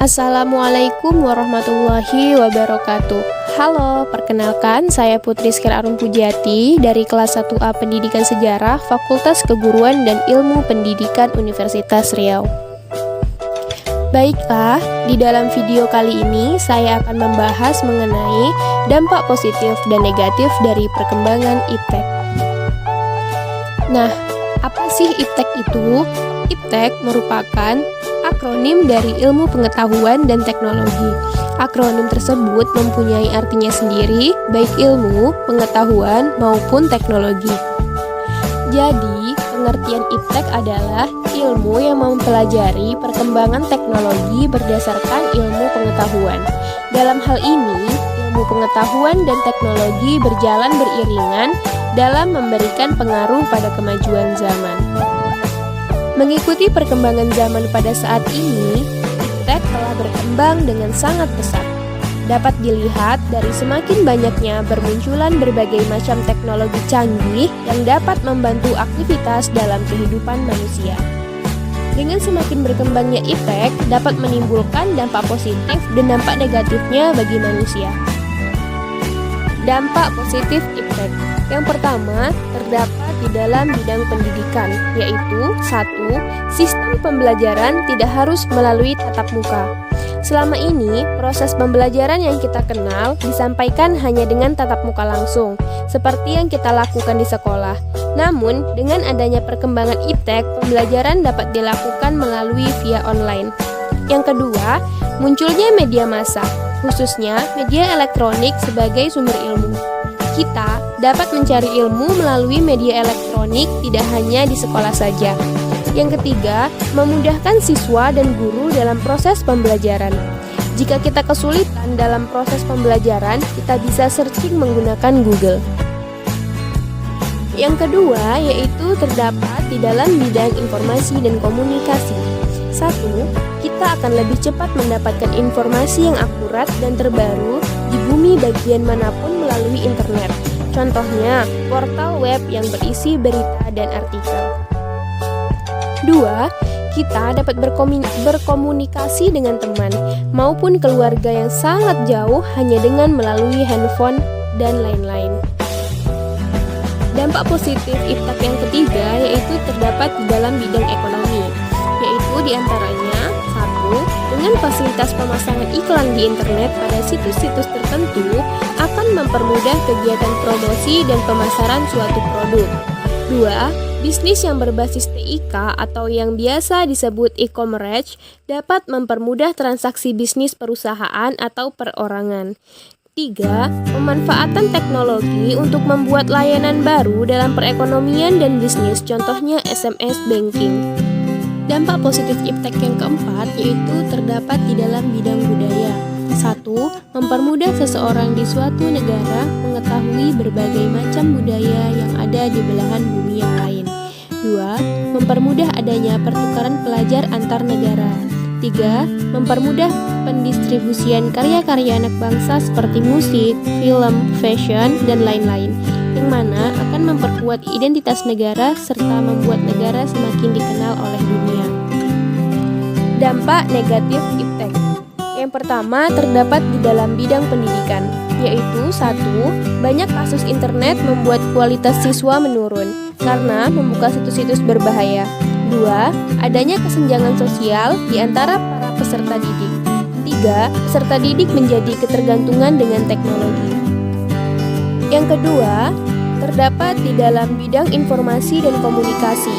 Assalamualaikum warahmatullahi wabarakatuh. Halo, perkenalkan saya Putri Skir Arum Pujiati dari kelas 1A Pendidikan Sejarah Fakultas Keguruan dan Ilmu Pendidikan Universitas Riau. Baiklah, di dalam video kali ini saya akan membahas mengenai dampak positif dan negatif dari perkembangan iptek. Nah, apa sih iptek itu? Iptek merupakan akronim dari ilmu pengetahuan dan teknologi. Akronim tersebut mempunyai artinya sendiri, baik ilmu, pengetahuan, maupun teknologi. Jadi, pengertian iptek adalah ilmu yang mempelajari perkembangan teknologi berdasarkan ilmu pengetahuan. Dalam hal ini, ilmu pengetahuan dan teknologi berjalan beriringan dalam memberikan pengaruh pada kemajuan zaman. Mengikuti perkembangan zaman pada saat ini, iptek telah berkembang dengan sangat pesat. Dapat dilihat dari semakin banyaknya bermunculan berbagai macam teknologi canggih yang dapat membantu aktivitas dalam kehidupan manusia. Dengan semakin berkembangnya iptek dapat menimbulkan dampak positif dan dampak negatifnya bagi manusia. Dampak positif iptek. Yang pertama, terdapat di dalam bidang pendidikan, yaitu 1. Sistem pembelajaran tidak harus melalui tatap muka. Selama ini, proses pembelajaran yang kita kenal disampaikan hanya dengan tatap muka langsung, seperti yang kita lakukan di sekolah. Namun, dengan adanya perkembangan iptek, pembelajaran dapat dilakukan melalui via online. Yang kedua, munculnya media massa, khususnya media elektronik sebagai sumber ilmu. Kita dapat mencari ilmu melalui media elektronik tidak hanya di sekolah saja. Yang ketiga, memudahkan siswa dan guru dalam proses pembelajaran. Jika kita kesulitan dalam proses pembelajaran, kita bisa searching menggunakan Google. Yang kedua, yaitu terdapat di dalam bidang informasi dan komunikasi. 1. Kita akan lebih cepat mendapatkan informasi yang akurat dan terbaru di bumi bagian manapun melalui internet. Contohnya, portal web yang berisi berita dan artikel. 2. Kita dapat berkomunikasi dengan teman maupun keluarga yang sangat jauh hanya dengan melalui handphone dan lain-lain. Dampak positif iptek yang ketiga yaitu terdapat di dalam bidang ekonomi, yaitu diantaranya 1. Dengan fasilitas pemasangan iklan di internet pada situs-situs tertentu akan mempermudah kegiatan promosi dan pemasaran suatu produk. 2. Bisnis yang berbasis TIK atau yang biasa disebut e-commerce dapat mempermudah transaksi bisnis perusahaan atau perorangan. 3. Pemanfaatan teknologi untuk membuat layanan baru dalam perekonomian dan bisnis, contohnya SMS banking. Dampak positif iptek yang keempat yaitu terdapat di dalam bidang budaya. 1. Mempermudah seseorang di suatu negara mengetahui berbagai macam budaya yang ada di belahan bumi yang lain. 2. Mempermudah adanya pertukaran pelajar antar negara. 3. Mempermudah pendistribusian karya-karya anak bangsa seperti musik, film, fashion, dan lain-lain, yang mana akan memperkuat identitas negara serta membuat negara semakin dikenal oleh dunia. Dampak negatif iptek. Yang pertama terdapat di dalam bidang pendidikan, yaitu 1. Banyak kasus internet membuat kualitas siswa menurun karena membuka situs-situs berbahaya. 2. Adanya kesenjangan sosial di antara para peserta didik. 3. Peserta didik menjadi ketergantungan dengan teknologi. Yang kedua, terdapat di dalam bidang informasi dan komunikasi.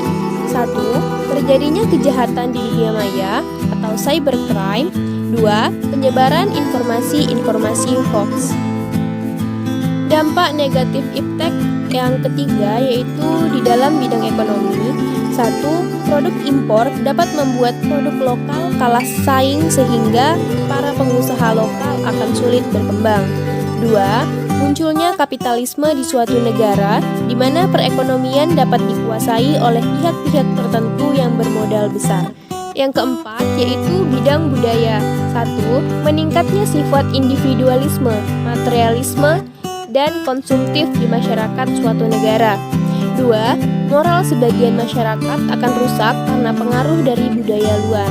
1. Terjadinya kejahatan di dunia maya atau cybercrime. 2. Penyebaran informasi-informasi hoax. Dampak negatif iptek yang ketiga yaitu di dalam bidang ekonomi. 1. Produk impor dapat membuat produk lokal kalah saing sehingga para pengusaha lokal akan sulit berkembang. 2. Munculnya kapitalisme di suatu negara di mana perekonomian dapat dikuasai oleh pihak-pihak tertentu yang bermodal besar. Yang keempat yaitu bidang budaya. 1. Meningkatnya sifat individualisme, materialisme, dan konsumtif di masyarakat suatu negara. 2. Moral sebagian masyarakat akan rusak karena pengaruh dari budaya luar.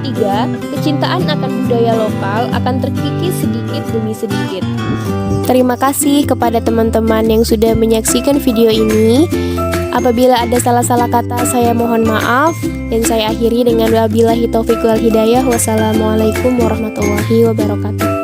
ketiga, kecintaan akan budaya lokal akan terkikis sedikit demi sedikit. Terima kasih kepada teman-teman yang sudah menyaksikan video ini. Apabila ada salah-salah kata, saya mohon maaf. Dan saya akhiri dengan wabillahi taufiq wal hidayah. Wassalamualaikum warahmatullahi wabarakatuh.